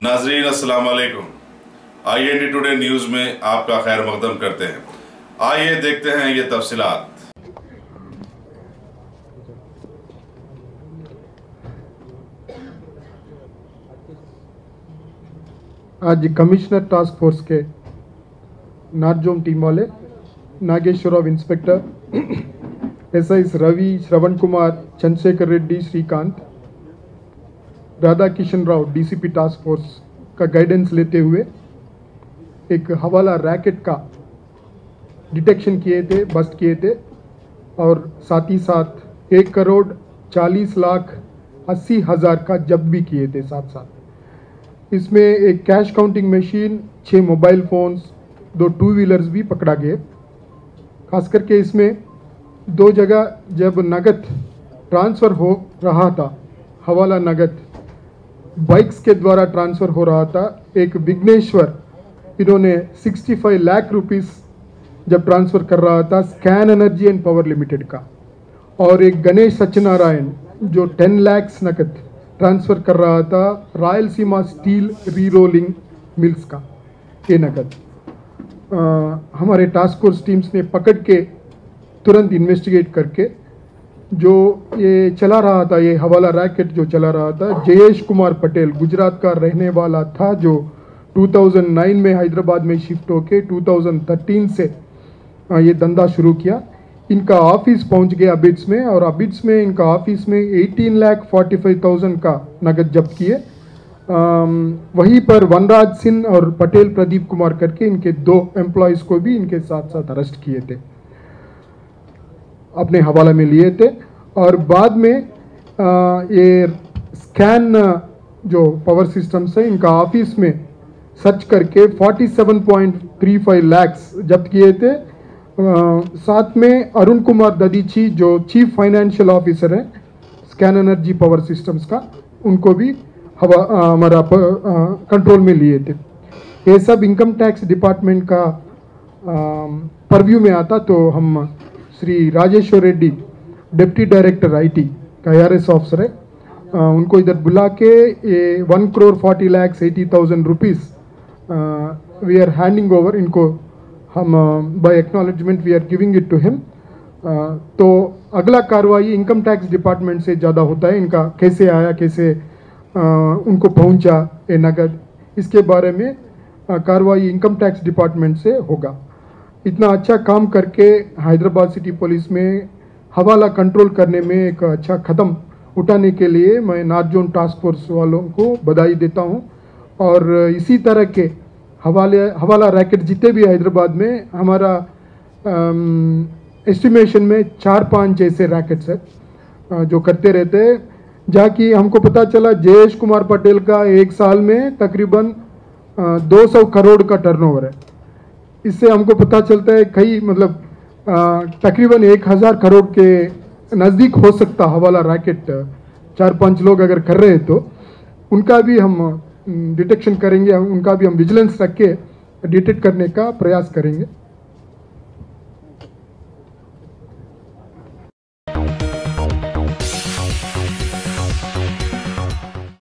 नाजरीन अस्सलाम वालेकुम। IND टुडे न्यूज में आपका खैर मकदम करते हैं। आइए देखते हैं ये तफसीलात। आज कमिश्नर टास्क फोर्स के नार्जोम टीम वाले Nageswara Rao inspector, SI Ravi, Shravan Kumar, Chandrashekar Reddy, Srikanth, Radha Kishan Rao DCP task force का गाइडेंस लेते हुए एक हवाला रैकेट का डिटेक्शन किए थे, बस्ट किए थे और साथ ही साथ 1,40,80,000 का जब्त भी किए थे। साथ साथ इसमें एक cash counting machine, 6 mobile phones, 2 two wheelers भी पकड़ा गए। खास करके इसमें 2 जगह जब नगद ट्रांसफ़र हो रहा था, हवाला नगद बाइक्स के द्वारा ट्रांसफ़र हो रहा था। एक विघ्नेश्वर, इन्होंने 65 लाख रुपीस जब ट्रांसफ़र कर रहा था scan energy and power limited का, और एक गणेश सत्यनारायण जो 10 लाख नकद ट्रांसफ़र कर रहा था रायलसीमा स्टील रीरोलिंग मिल्स का। ये नकद हमारे टास्क फोर्स टीम्स ने पकड़ के तुरंत इन्वेस्टिगेट करके जो ये चला रहा था, ये हवाला रैकेट जो चला रहा था, जयेश कुमार पटेल गुजरात का रहने वाला था, जो 2009 में हैदराबाद में शिफ्ट होके 2013 से ये धंधा शुरू किया। इनका ऑफिस पहुंच गया अबिड्स में, और अबिड्स में इनका ऑफिस में 18,45,000 का नगद जब्त किए। वहीं पर वनराज सिंह और पटेल प्रदीप कुमार करके इनके 2 एम्प्लॉयज़ को भी इनके साथ साथ अरेस्ट किए थे, अपने हवाला में लिए थे। और बाद में ये स्कैन जो पावर सिस्टम्स है, इनका ऑफिस में सर्च करके 47.35 लाख जब्त किए थे। साथ में अरुण कुमार ददीची जो चीफ फाइनेंशियल ऑफिसर है स्कैन एनर्जी पावर सिस्टम्स का, उनको भी हमारा कंट्रोल में लिए थे। ये सब इनकम टैक्स डिपार्टमेंट का परव्यू में आता, तो हम Shri Rajeshwar Reddy deputy director IT का IRS ऑफिसर है, उनको इधर बुला के ये 1,40,80,000 rupees we are handing over. इनको हम by acknowledgement we are giving it to him. तो अगला कार्रवाई इनकम टैक्स डिपार्टमेंट से ज़्यादा होता है। इनका कैसे आया, कैसे उनको पहुंचा ये नगद, इसके बारे में कार्रवाई इनकम टैक्स डिपार्टमेंट से होगा। इतना अच्छा काम करके हैदराबाद सिटी पुलिस में हवाला कंट्रोल करने में एक अच्छा कदम उठाने के लिए मैं नार्जोन टास्क फोर्स वालों को बधाई देता हूं। और इसी तरह के हवाला रैकेट जितने भी हैदराबाद में, हमारा एस्टिमेशन में 4-5 ऐसे रैकेट्स है जो करते रहते हैं, जहाँ की हमको पता चला जयेश कुमार पटेल का एक साल में तकरीबन 200 करोड़ का टर्नओवर है। इससे हमको पता चलता है कई मतलब तकरीबन 1,000 करोड़ के नज़दीक हो सकता हवाला रैकेट 4-5 लोग अगर कर रहे हैं, तो उनका भी हम डिटेक्शन करेंगे, उनका भी हम विजिलेंस रख के डिटेक्ट करने का प्रयास करेंगे।